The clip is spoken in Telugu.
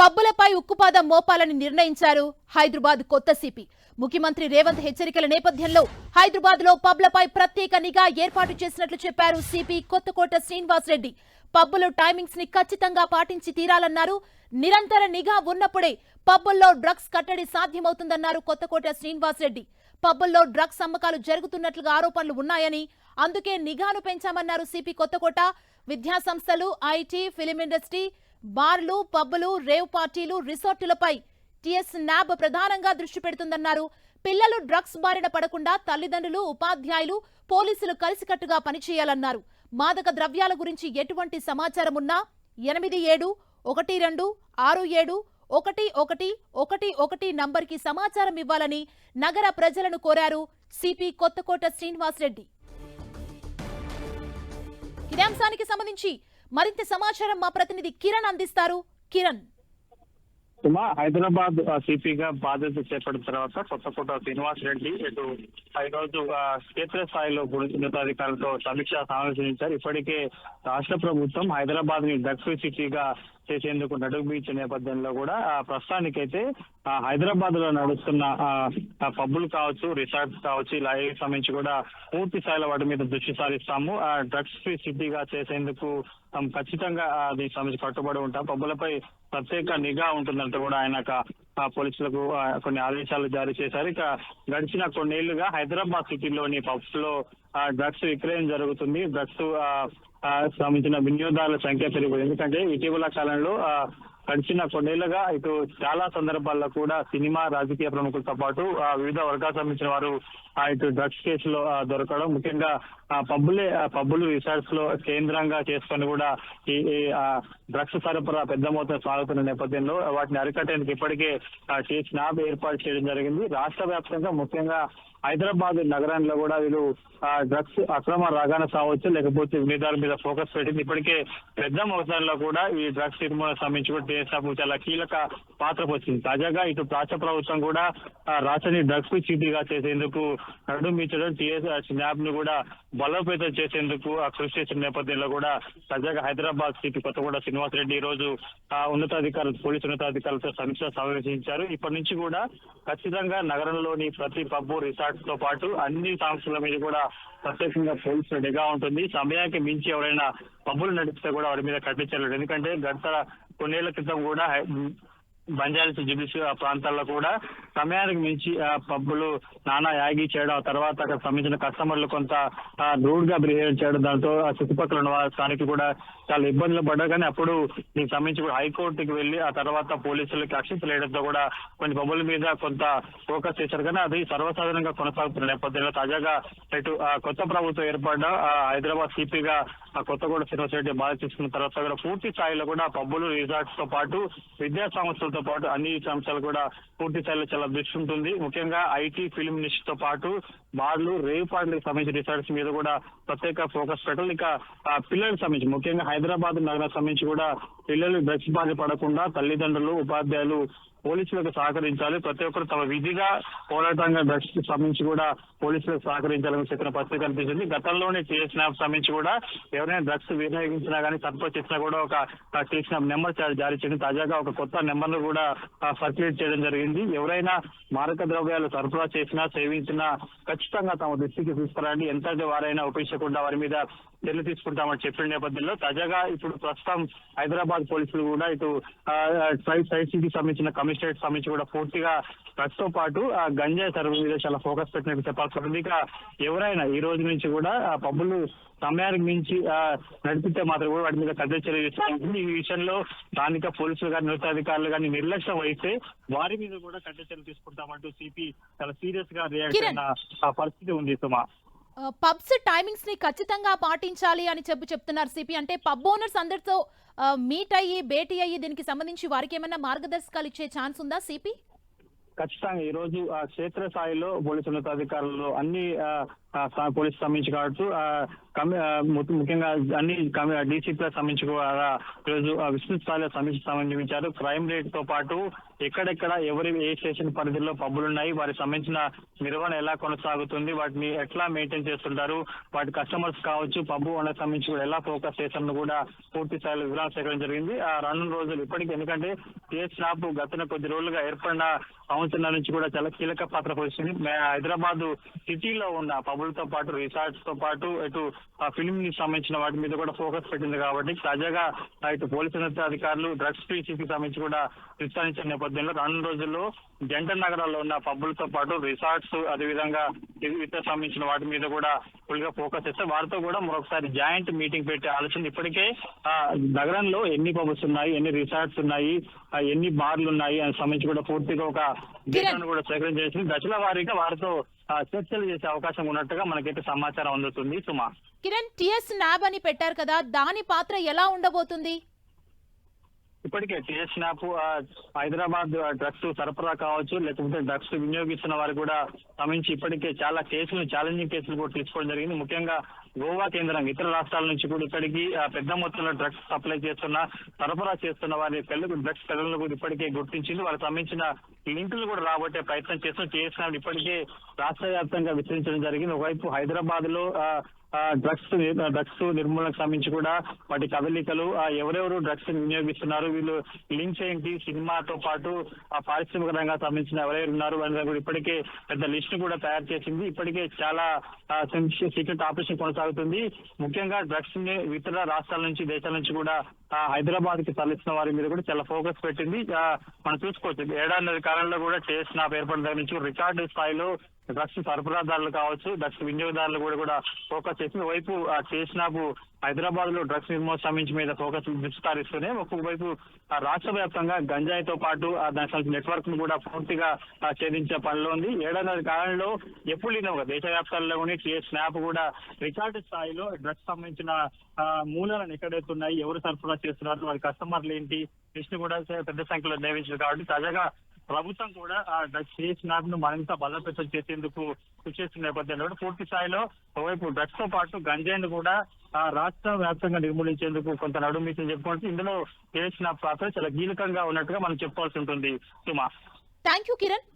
పబ్బులపై ఉక్కుపాదం మోపాలని నిర్ణయించారు హైదరాబాద్ కొత్త సిపి. ముఖ్యమంత్రి రేవంత్ హెచ్చరికల నేపథ్యంలో హైదరాబాద్ లో పబ్లపై ప్రత్యేక నిఘా ఏర్పాటు చేసినట్లు చెప్పారు సిపి కొత్తకోట శ్రీనివాస్ రెడ్డి. పబ్బులు టైమింగ్స్ ని ఖచ్చితంగా పాటించి తీరాలన్నారు. నిరంతర నిఘా ఉన్నప్పుడే పబ్బుల్లో డ్రగ్స్ కట్టడి సాధ్యమవుతుందన్నారు కొత్తకోట శ్రీనివాస్ రెడ్డి. పబ్బుల్లో డ్రగ్స్ అమ్మకాలు జరుగుతున్నట్లుగా ఆరోపణలు ఉన్నాయని, అందుకే నిఘాను పెంచామన్నారు సిపి కొత్తకోట. విద్యా సంస్థలు, ఐటీ, ఫిలిం ఇండస్ట్రీ, బార్లు, పబ్బులు, రేవ్ పార్టీలు, రిసార్టులపై టీఎస్ న్యాబ్ ప్రధానంగా దృష్టి పెడుతుందన్నారు. పిల్లలు డ్రగ్స్ బారిన పడకుండా తల్లిదండ్రులు, ఉపాధ్యాయులు, పోలీసులు కలిసికట్టుగా పనిచేయాలన్నారు. మాదక ద్రవ్యాల గురించి ఎటువంటి సమాచారం ఉన్నా 8712671111 నంబర్కి సమాచారం ఇవ్వాలని నగర ప్రజలను కోరారు సిపి కొత్తకోట శ్రీనివాస్ రెడ్డి. ఇదే అంశానికి సంబంధించి మరింత సమాచారం మా ప్రతినిధి కిరణ్ అందిస్తారు. కిరణ్, హైదరాబాద్ సిపిగా బాధ్యత చేపట్టిన తర్వాత కొత్తకోట శ్రీనివాస్ రెడ్డి ఈరోజు క్షేత్రస్థాయిలో ఉన్నతాధికారులతో సమీక్ష సమావేశించారు. ఇప్పటికే రాష్ట్ర ప్రభుత్వం హైదరాబాద్ ని డ్రగ్స్ ఫ్రీ సిటీగా చేసేందుకు నడుమించిన నేపథ్యంలో కూడా ప్రస్తుతానికైతే హైదరాబాద్ లో నడుస్తున్న పబ్బులు కావచ్చు, రిసార్ట్స్ కావచ్చు, ఇలా సంబంధించి కూడా పూర్తి స్థాయిలో వాటి మీద దృష్టి సారిస్తాము. డ్రగ్స్ ఫ్రీ సిటీగా చేసేందుకు ఖచ్చితంగా దీనికి సంబంధించి కట్టుబడి ఉంటాం. పబ్బులపై ప్రత్యేక నిఘా ఉంటుందంటూ కూడా ఆయన పోలీసులకు కొన్ని ఆదేశాలు జారీ చేశారు. ఇక గడిచిన కొన్నేళ్లుగా హైదరాబాద్ సిటీలోని పబ్స్ లో డ్రగ్స్ విక్రయం జరుగుతుంది. డ్రగ్స్ సంబంధించిన వినియోగదారుల సంఖ్య పెరిగింది. ఎందుకంటే ఇటీవల కాలంలో గడిచిన కొన్నేళ్లుగా ఇటు చాలా సందర్భాల్లో కూడా సినిమా, రాజకీయ ప్రముఖులతో పాటు వివిధ వర్గాలకు సంబంధించిన వారు ఇటు డ్రగ్స్ కేసులో దొరకడం, ముఖ్యంగా పబ్బులు రిసార్ట్స్ లో కేంద్రంగా చేసుకొని కూడా ఈ డ్రగ్స్ సరఫరా పెద్ద మొత్తం సాగుతున్న నేపథ్యంలో వాటిని అరికట్టేందుకు ఇప్పటికే న్యాబ్ ఏర్పాటు చేయడం జరిగింది. రాష్ట్ర వ్యాప్తంగా ముఖ్యంగా హైదరాబాద్ నగరంలో కూడా వీళ్ళు డ్రగ్స్ అక్రమ రవాణా సావచ్చు, లేకపోతే వినియోగదారుల మీద ఫోకస్ పెట్టింది. ఇప్పటికే పెద్ద మొత్తంలో కూడా ఈ డ్రగ్స్ నిర్మూలన సంబంధించి కూడా టీఎస్ఆర్ చాలా కీలక పాత్ర వచ్చింది. తాజాగా ఇటు రాష్ట్ర ప్రభుత్వం కూడా రాష్ట్రాన్ని డ్రగ్స్ ఫ్రీ సిటీగా చేసేందుకు నడుమించడం, టీఎస్ న్యాబ్ ను కూడా బలోపేతం చేసేందుకు కృషి చేసిన నేపథ్యంలో కూడా తాజాగా హైదరాబాద్ సిపి కొత్తకోట శ్రీనివాస్ రెడ్డి ఈ రోజు పోలీసు ఉన్నతాధికారులతో సమీక్ష సమావేశించారు. ఇప్పటి నుంచి కూడా ఖచ్చితంగా నగరంలోని ప్రతి పబ్బు, రిసార్ట్స్ తో పాటు అన్ని సంస్థల మీద కూడా ప్రత్యేకంగా పోలీసులు నిఘా ఉంటుంది. సమయానికి మించి ఎవరైనా పబ్బులు నడిపితే కూడా వారి మీద కట్టించలేదు. ఎందుకంటే గత కొన్నేళ్ల క్రితం కూడా బంజారాస్, జుబ్లీస్ ప్రాంతాల్లో కూడా సమయానికి మించి పబ్బులు నానా యాగి చేయడం, తర్వాత అక్కడ సంబంధించిన కస్టమర్లు కొంత రూడ్ గా బిహేవ్ చేయడం, దాంతో చుట్టుపక్కల ఉన్న స్థానికులు కూడా చాలా ఇబ్బందులు పడ్డారు. కానీ అప్పుడు దీనికి సంబంధించి కూడా హైకోర్టుకి వెళ్లి ఆ తర్వాత పోలీసులకి అక్షింతలు వేయడంతో కూడా కొన్ని పబ్బుల మీద కొంత ఫోకస్ చేశారు. కానీ అది సర్వసాధారణంగా కొనసాగుతున్న నేపథ్యంలో తాజాగా ఇటు కొత్త ప్రభుత్వం ఏర్పడ్డ హైదరాబాద్ సిపిగా కొత్తగూడ శ్రీనివాస్ రెడ్డి బాధ్యత తీసుకున్న తర్వాత కూడా పూర్తి స్థాయిలో కూడా పబ్బులు, రిసార్ట్స్ తో పాటు విద్యా సంస్థలతో పాటు అన్ని అంశాలు కూడా పూర్తి స్థాయిలో చాలా దృష్టి ఉంటుంది. ముఖ్యంగా ఐటీ, ఫిలిం ఇండస్ట్రీతో పాటు బార్లు, రేవ్ పార్టీలకు సంబంధించిన రిసార్ట్స్ మీద కూడా ప్రత్యేక ఫోకస్ పెట్టాలి. ఇక పిల్లలకు సంబంధించి ముఖ్యంగా హైదరాబాద్ నగరానికి సంబంధించి కూడా పిల్లలు డ్రగ్స్ బారి పడకుండా తల్లిదండ్రులు, ఉపాధ్యాయులు, పోలీసులకు సహకరించాలి. ప్రతి ఒక్కరు తమ విధిగా పోరాటంగా డ్రగ్స్ కి సంబంధించి కూడా పోలీసులకు సహకరించాలని చెప్పిన పరిస్థితి కనిపిస్తుంది. గతంలోనే టీఎస్ న్యాబ్ సంబంధించి కూడా ఎవరైనా డ్రగ్స్ వినియోగించినా కానీ సరఫరా చేసినా కూడా ఒక టీఎస్ న్యాబ్ నెంబర్ జారీ చేసింది. తాజాగా ఒక కొత్త నెంబర్ ను కూడా సర్క్యులేట్ చేయడం జరిగింది. ఎవరైనా మారక ద్రవ్యాలు సరఫరా చేసినా, సేవించినా ఖచ్చితంగా తమ దృష్టికి తీసుకురండి. ఎంతటి వారైనా ఉపయోగించకుండా వారి మీద చర్యలు తీసుకుంటామని చెప్పిన నేపథ్యంలో తాజాగా ఇప్పుడు ప్రస్తుతం హైదరాబాద్ పోలీసులు కూడా ఇటు సైట్ సిటీకి సంబంధించిన కమిషనరేట్ సంబంధించి కూడా పూర్తిగా డ్రగ్స్ తో పాటు గంజాయి సర్వే మీద చాలా ఫోకస్ పెట్టినట్టు చెప్పాల్సి ఉంటుంది. ఇక ఎవరైనా ఈ రోజు నుంచి కూడా పబ్బులు సమయానికి మించి నడిపితే మాత్రం కూడా వాటి మీద కఠిన చర్యలు తీసుకుంటుంది. ఈ విషయంలో స్థానిక పోలీసులు కానీ, ఉన్నతాధికారులు కానీ నిర్లక్ష్యం వహిస్తే వారి మీద కూడా కఠిన చర్యలు తీసుకుంటామంటూ సిపి చాలా సీరియస్ గా రియాక్ట్ అయిన పరిస్థితి ఉంది. సుమా, పబ్స్ టైమింగ్స్ ని ఖచ్చితంగా పాటించాలి అని చెప్తున్నారు సిపి. అంటే పబ్ ఓనర్స్ అందరితో మీట్ అయ్యి, భేటీ అయ్యి దీనికి సంబంధించి వారికి ఏమైనా మార్గదర్శకాలు ఇచ్చే ఛాన్స్ ఉందా సిపి? ఖచ్చితంగా ఈ రోజు క్షేత్రస్థాయిలో పోలీసు ఉన్నతాధికారులు అన్ని పోలీసు సంబంధించి కావచ్చు ముఖ్యంగా అన్ని డీసీపీలకు సంబంధించి కూడా ఈరోజు విస్తృత స్థాయిలో సమీక్ష సంబంధించారు. క్రైమ్ రేట్ తో పాటు ఎక్కడెక్కడ ఎవరి ఏ స్టేషన్ పరిధిలో పబ్బులు ఉన్నాయి, వారికి సంబంధించిన నిర్వహణ ఎలా కొనసాగుతుంది, వాటిని ఎట్లా మెయింటైన్ చేస్తుంటారు, వాటి కస్టమర్స్ కావచ్చు, పబ్బు ఓనర్ సంబంధించి కూడా ఎలా ఫోకస్ చేస్తారని కూడా పూర్తి స్థాయిలో వివరాలు సేకరణ జరిగింది. ఆ రానున్న రోజులు ఇప్పటికీ ఎందుకంటే స్నాప్ గత కొద్ది రోజులుగా ఏర్పడిన సంవత్సరాల నుంచి కూడా చాలా కీలక పాత్ర పోషిస్తుంది. హైదరాబాద్ సిటీలో ఉన్న పబ్బులతో పాటు రిసార్ట్స్ తో పాటు ఇటు ఫిల్మ్ కి సంబంధించిన వాటి మీద కూడా ఫోకస్ పెట్టింది కాబట్టి తాజాగా ఇటు పోలీసు అధికారులు డ్రగ్స్ పీసీకి సంబంధించి కూడా విస్తరించిన నేపథ్యంలో రానున్న రోజుల్లో జంట నగరాల్లో ఉన్న పబ్బులతో పాటు రిసార్ట్స్ అదేవిధంగా ఇతర సంబంధించిన వాటి మీద కూడా ఫుల్ గా ఫోకస్ చేస్తే వారితో కూడా మరొకసారి జాయింట్ మీటింగ్ పెట్టే ఆలోచన ఇప్పటికే నగరంలో ఎన్ని పబ్బులు ఉన్నాయి, ఎన్ని రిసార్ట్స్ ఉన్నాయి, ఎన్ని బార్లు ఉన్నాయి అని సంబంధించి కూడా పూర్తిగా ఒక డేటాను కూడా సేకరణ చేసి దశల వారీగా వారితో చర్చలు చేసే అవకాశం ఉన్నట్టుగా మనకైతే సమాచారం అందుతుంది. సుమా, కిరణ్, టిఎస్ న్యాబ్ అని పెట్టారు కదా, దాని పాత్ర ఎలా ఉండబోతుంది? ఇప్పటికే టిఎస్ స్నాప్ హైదరాబాద్ డ్రగ్స్ సరఫరా కావచ్చు, లేకపోతే డ్రగ్స్ వినియోగిస్తున్న వారు కూడా సంబంధించి ఇప్పటికే చాలా కేసులు, ఛాలెంజింగ్ కేసులు కూడా తీసుకోవడం జరిగింది. ముఖ్యంగా గోవా కేంద్రంగా ఇతర రాష్ట్రాల నుంచి కూడా ఇక్కడికి పెద్ద మొత్తంలో డ్రగ్స్ సప్లై చేస్తున్న, సరఫరా చేస్తున్న వారి డ్రగ్స్ పెళ్లను కూడా ఇప్పటికే గుర్తించింది. వారికి సంబంధించిన లింకులు కూడా రాబట్టే ప్రయత్నం చేస్తున్న టిఎస్ స్నాప్ ఇప్పటికే రాష్ట్ర వ్యాప్తంగా విస్తరించడం జరిగింది. ఒకవైపు హైదరాబాద్ లో డ్రగ్స్ నిర్మూలనకు సంబంధించి కూడా వాటి కదలికలు, ఎవరెవరు డ్రగ్స్ వినియోగిస్తున్నారు, వీళ్ళు లింక్స్ ఏంటి, సినిమాతో పాటు పారిశ్రామిక రంగానికి సంబంధించిన ఎవరెవరు ఉన్నారు అని కూడా ఇప్పటికే పెద్ద లిస్ట్ కూడా తయారు చేసింది. ఇప్పటికే చాలా సీక్రెట్ ఆపరేషన్ కొనసాగుతుంది. ముఖ్యంగా డ్రగ్స్ ని ఇతర రాష్ట్రాల నుంచి, దేశాల నుంచి కూడా హైదరాబాద్ కి తరలిస్తున్న వారి మీద కూడా చాలా ఫోకస్ పెట్టింది. మనం చూసుకోవచ్చు ఏడాది కాలంలో కూడా టిఎస్ స్నాప్ ఏర్పడిన దగ్గర నుంచి రికార్డు స్థాయిలో డ్రగ్స్ సరఫరాదారులు కావచ్చు, డ్రగ్స్ వినియోగదారులు కూడా ఫోకస్ చేసింది. వైపు టిఎస్ స్నాప్ హైదరాబాద్ లో డ్రగ్స్ నిర్మూలన సంబంధించి మీద ఫోకస్ విస్తరిస్తూనే ఒకవైపు రాష్ట్ర వ్యాప్తంగా గంజాయితో పాటు దానికి సంబంధించిన నెట్వర్క్ ను కూడా పూర్తిగా ఛేదించే పనిలో ఉంది. ఏడాది కాలంలో ఎప్పుడు లేనిగా దేశవ్యాప్తంలోని టిఎస్ స్నాప్ కూడా రికార్డు స్థాయిలో డ్రగ్స్ సంబంధించిన మూలాలను ఎక్కడెత్తున్నాయి, ఎవరు సరఫరా చేస్తున్నారు, వారి కస్టమర్లు ఏంటి, లిస్ట్ కూడా పెద్ద సంఖ్యలో నిర్వహించారు. కాబట్టి తాజాగా ప్రభుత్వం కూడా టిఎస్ స్నాప్ ను మరింత బలోపేతం చేసేందుకు కృషి చేస్తున్న నేపథ్యంలో పూర్తి స్థాయిలో ఒకవైపు డ్రగ్స్ తో పాటు గంజాయిని కూడా రాష్ట్ర వ్యాప్తంగా నిర్మూలించేందుకు కొంత నడుమించని చెప్పుకోవచ్చు. ఇందులో టిఎస్ స్నాప్ పాత్ర చాలా కీలకంగా ఉన్నట్టుగా మనం చెప్పుకోవాల్సి ఉంటుంది. సుమా, థ్యాంక్ యూ కిరణ్.